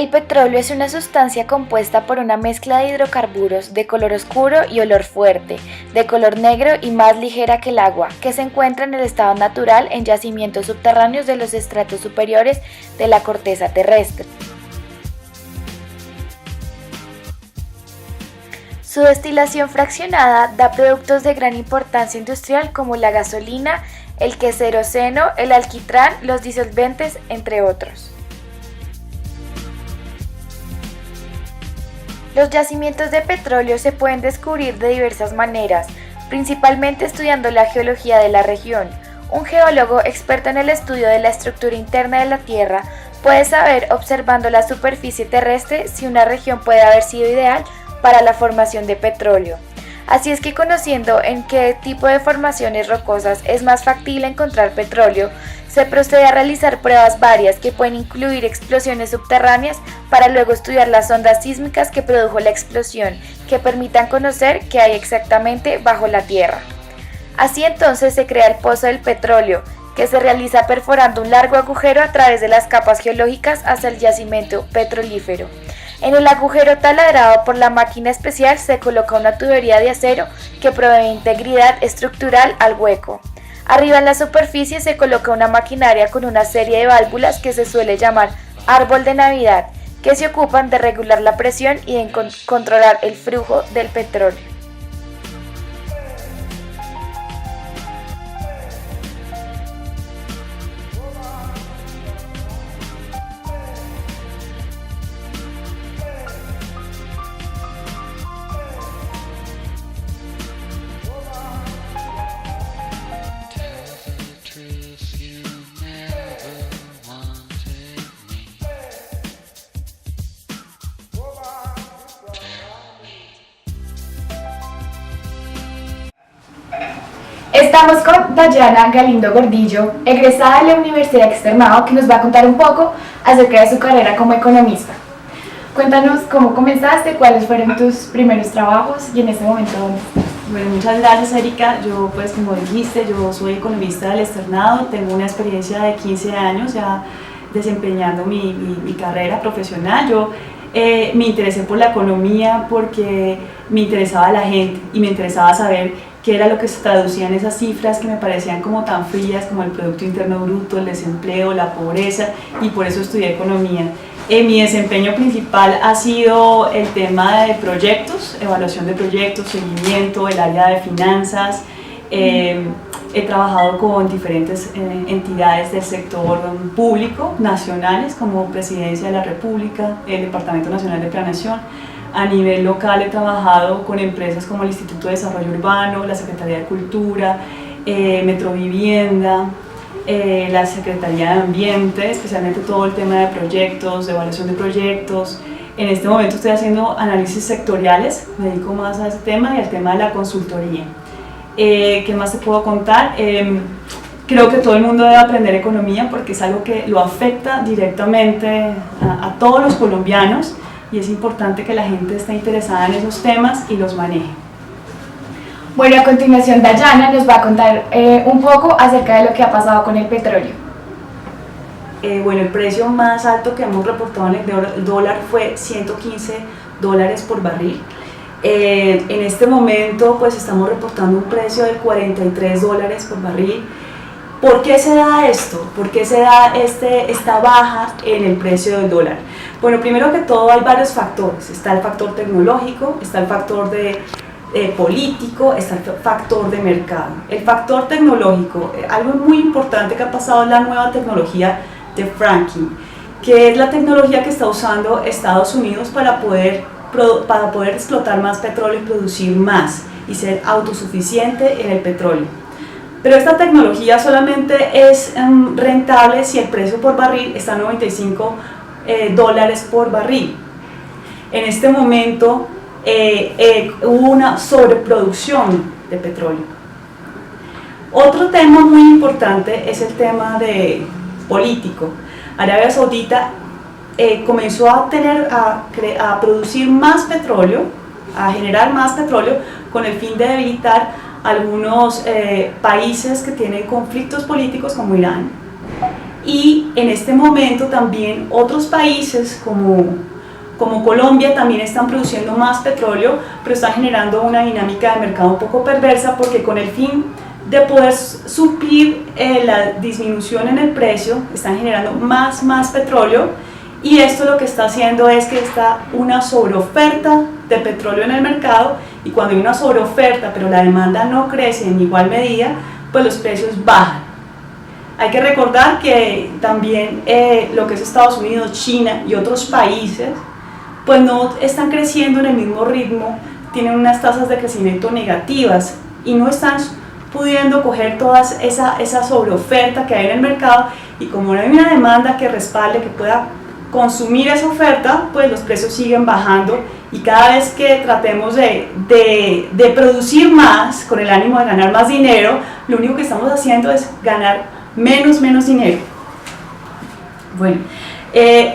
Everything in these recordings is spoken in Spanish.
El petróleo es una sustancia compuesta por una mezcla de hidrocarburos de color oscuro y olor fuerte, de color negro y más ligera que el agua, que se encuentra en el estado natural en yacimientos subterráneos de los estratos superiores de la corteza terrestre. Su destilación fraccionada da productos de gran importancia industrial como la gasolina, el queroseno, el alquitrán, los disolventes, entre otros. Los yacimientos de petróleo se pueden descubrir de diversas maneras, principalmente estudiando la geología de la región. Un geólogo experto en el estudio de la estructura interna de la Tierra puede saber, observando la superficie terrestre, si una región puede haber sido ideal para la formación de petróleo. Así es que conociendo en qué tipo de formaciones rocosas es más factible encontrar petróleo, se procede a realizar pruebas varias que pueden incluir explosiones subterráneas para luego estudiar las ondas sísmicas que produjo la explosión, que permitan conocer qué hay exactamente bajo la tierra. Así entonces se crea el pozo del petróleo, que se realiza perforando un largo agujero a través de las capas geológicas hacia el yacimiento petrolífero. En el agujero taladrado por la máquina especial se coloca una tubería de acero que provee integridad estructural al hueco. Arriba en la superficie se coloca una maquinaria con una serie de válvulas que se suele llamar árbol de Navidad, que se ocupan de regular la presión y de controlar el flujo del petróleo. Estamos con Dayana Galindo Gordillo, egresada de la Universidad Externado, que nos va a contar un poco acerca de su carrera como economista. Cuéntanos cómo comenzaste, cuáles fueron tus primeros trabajos y en este momento dónde estás. Bueno, muchas gracias, Erika. Yo, pues como dijiste, yo soy economista del Externado, tengo una experiencia de 15 años ya desempeñando mi carrera profesional. Yo me interesé por la economía porque me interesaba la gente y me interesaba saber qué era lo que se traducía en esas cifras que me parecían como tan frías como el Producto Interno Bruto, el desempleo, la pobreza, y por eso estudié economía. Mi desempeño principal ha sido el tema de proyectos, evaluación de proyectos, seguimiento, el área de finanzas. He trabajado con diferentes entidades del sector público, nacionales, como Presidencia de la República, el Departamento Nacional de Planeación. A nivel local he trabajado con empresas como el Instituto de Desarrollo Urbano, la Secretaría de Cultura, Metrovivienda, la Secretaría de Ambiente, especialmente todo el tema de proyectos, de evaluación de proyectos. En este momento estoy haciendo análisis sectoriales, me dedico más a ese tema y al tema de la consultoría. ¿Qué más te puedo contar? Creo que todo el mundo debe aprender economía porque es algo que lo afecta directamente a todos los colombianos, y es importante que la gente esté interesada en esos temas y los maneje. Bueno, a continuación Dayana nos va a contar un poco acerca de lo que ha pasado con el petróleo. Bueno, el precio más alto que hemos reportado en el dólar fue $115 por barril. En este momento pues estamos reportando un precio de $43 por barril. ¿Por qué se da esto? ¿Por qué se da esta baja en el precio del dólar? Bueno, primero que todo hay varios factores. Está el factor tecnológico, está el factor político, está el factor de mercado. El factor tecnológico, algo muy importante que ha pasado es la nueva tecnología de fracking, que es la tecnología que está usando Estados Unidos para poder explotar más petróleo y producir más y ser autosuficiente en el petróleo. Pero esta tecnología solamente es rentable si el precio por barril está a $95 por barril. En este momento hubo una sobreproducción de petróleo. Otro tema muy importante es el tema político. Arabia Saudita comenzó a producir más petróleo, a generar más petróleo con el fin de debilitar algunos países que tienen conflictos políticos como Irán. y en este momento también otros países como Colombia también están produciendo más petróleo, pero están generando una dinámica de mercado un poco perversa, porque con el fin de poder suplir la disminución en el precio, están generando más petróleo, y esto lo que está haciendo es que está una sobreoferta de petróleo en el mercado, y cuando hay una sobreoferta pero la demanda no crece en igual medida, pues los precios bajan. Hay que recordar que también lo que es Estados Unidos, China y otros países pues no están creciendo en el mismo ritmo, tienen unas tasas de crecimiento negativas y no están pudiendo coger toda esa sobreoferta que hay en el mercado, y como no hay una demanda que respalde, que pueda consumir esa oferta, pues los precios siguen bajando, y cada vez que tratemos de producir más con el ánimo de ganar más dinero, lo único que estamos haciendo es ganar menos dinero. Bueno,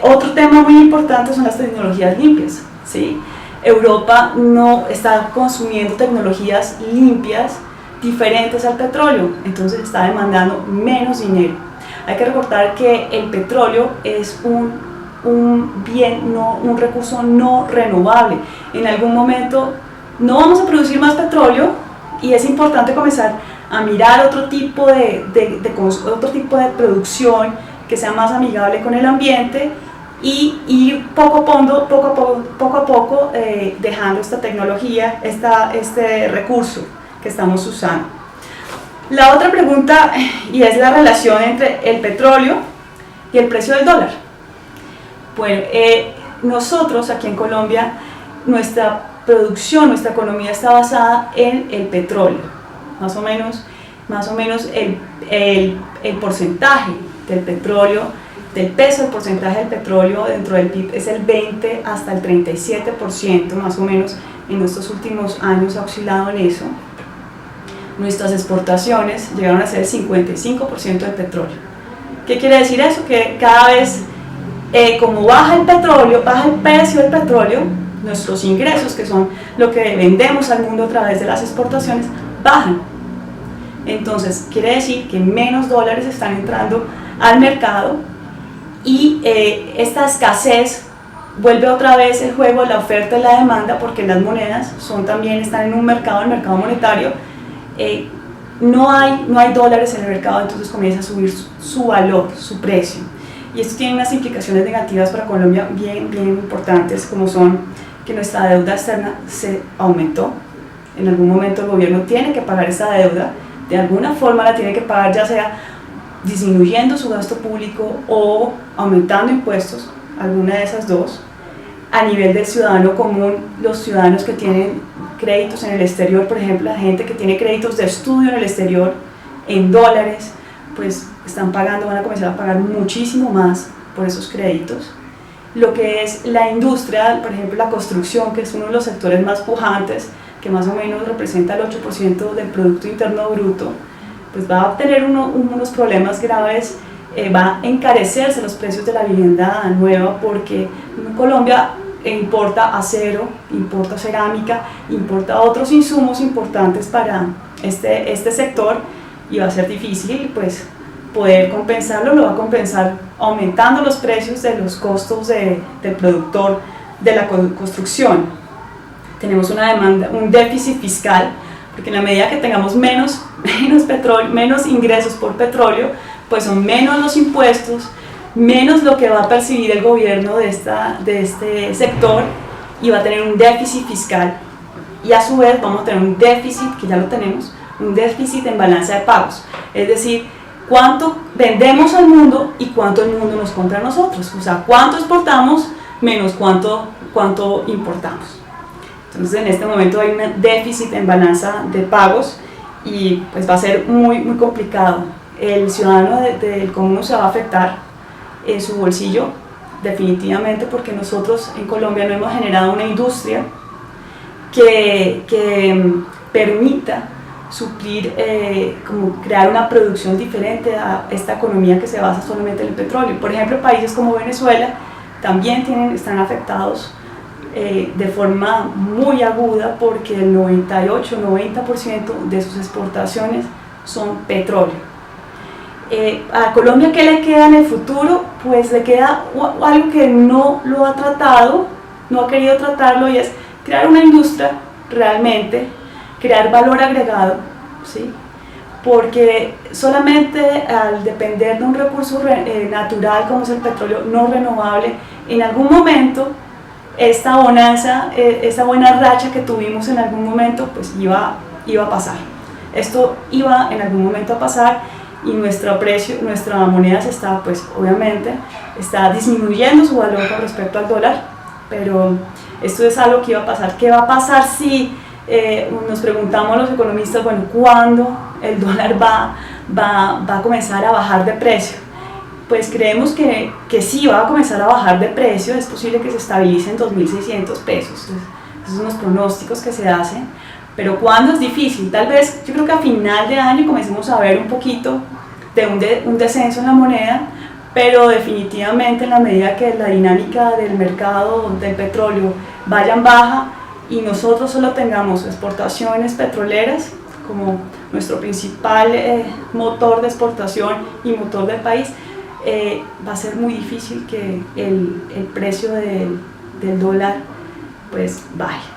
otro tema muy importante son las tecnologías limpias, ¿sí? Europa no está consumiendo tecnologías limpias diferentes al petróleo, entonces está demandando menos dinero. Hay que recordar que el petróleo es un bien, un recurso no renovable. En algún momento no vamos a producir más petróleo, y es importante comenzar a mirar otro tipo de producción que sea más amigable con el ambiente, y ir poco a poco dejando esta tecnología, este recurso que estamos usando. La otra pregunta, y es la relación entre el petróleo y el precio del dólar. Bueno, nosotros aquí en Colombia, nuestra producción, nuestra economía está basada en el petróleo. Más o menos el porcentaje del petróleo, del peso del porcentaje del petróleo dentro del PIB es el 20 hasta el 37%, más o menos. En estos últimos años ha oscilado en eso. Nuestras exportaciones llegaron a ser el 55% del petróleo. ¿Qué quiere decir eso? Que cada vez, como baja el petróleo, baja el precio del petróleo, nuestros ingresos, que son lo que vendemos al mundo a través de las exportaciones, bajan. Entonces quiere decir que menos dólares están entrando al mercado, y esta escasez vuelve otra vez el juego de la oferta y la demanda, porque las monedas también están en un mercado, el mercado monetario. No hay dólares en el mercado, entonces comienza a subir su valor, su precio, y esto tiene unas implicaciones negativas para Colombia bien importantes, como son que nuestra deuda externa se aumentó. En algún momento el gobierno tiene que pagar esa deuda, de alguna forma la tiene que pagar, ya sea disminuyendo su gasto público o aumentando impuestos, alguna de esas dos. A nivel del ciudadano común, los ciudadanos que tienen créditos en el exterior, por ejemplo, la gente que tiene créditos de estudio en el exterior en dólares, pues van a comenzar a pagar muchísimo más por esos créditos. Lo que es la industria, por ejemplo la construcción, que es uno de los sectores más pujantes, que más o menos representa el 8% del Producto Interno Bruto, pues va a tener unos problemas graves, va a encarecerse los precios de la vivienda nueva, porque Colombia importa acero, importa cerámica, importa otros insumos importantes para este sector, y va a ser difícil pues poder compensarlo. Lo va a compensar aumentando los precios de los costos del productor de la construcción. Tenemos un déficit fiscal, porque en la medida que tengamos menos petróleo, menos ingresos por petróleo, pues son menos los impuestos, menos lo que va a percibir el gobierno de este sector, y va a tener un déficit fiscal, y a su vez vamos a tener un déficit, que ya lo tenemos, un déficit en balanza de pagos, es decir, cuánto vendemos al mundo y cuánto el mundo nos compra a nosotros, o sea, cuánto exportamos menos cuánto importamos. Entonces en este momento hay un déficit en balanza de pagos, y pues va a ser muy complicado. El ciudadano del común se va a afectar en su bolsillo definitivamente, porque nosotros en Colombia no hemos generado una industria que permita suplir, como crear una producción diferente a esta economía que se basa solamente en el petróleo. Por ejemplo, países como Venezuela también están afectados de forma muy aguda, porque el 98-90% de sus exportaciones son petróleo. A Colombia, ¿qué le queda en el futuro? Pues le queda algo que no lo ha tratado, no ha querido tratarlo, y es crear una industria realmente, crear valor agregado, ¿sí? Porque solamente al depender de un recurso natural como es el petróleo no renovable, en algún momento esta bonanza, esta buena racha que tuvimos en algún momento, pues iba a pasar. Esto iba en algún momento a pasar, y nuestra moneda se está, pues obviamente, está disminuyendo su valor con respecto al dólar, pero esto es algo que iba a pasar. ¿Qué va a pasar si nos preguntamos los economistas, bueno, cuándo el dólar va a comenzar a bajar de precio? Pues creemos que sí va a comenzar a bajar de precio, es posible que se estabilice en 2.600 pesos, esos son los pronósticos que se hacen, pero ¿cuándo? Es difícil. Tal vez, yo creo que a final de año comencemos a ver un poquito de un descenso en la moneda, pero definitivamente en la medida que la dinámica del mercado del petróleo vaya en baja y nosotros solo tengamos exportaciones petroleras como nuestro principal motor de exportación y motor del país, va a ser muy difícil que el precio del dólar pues baje.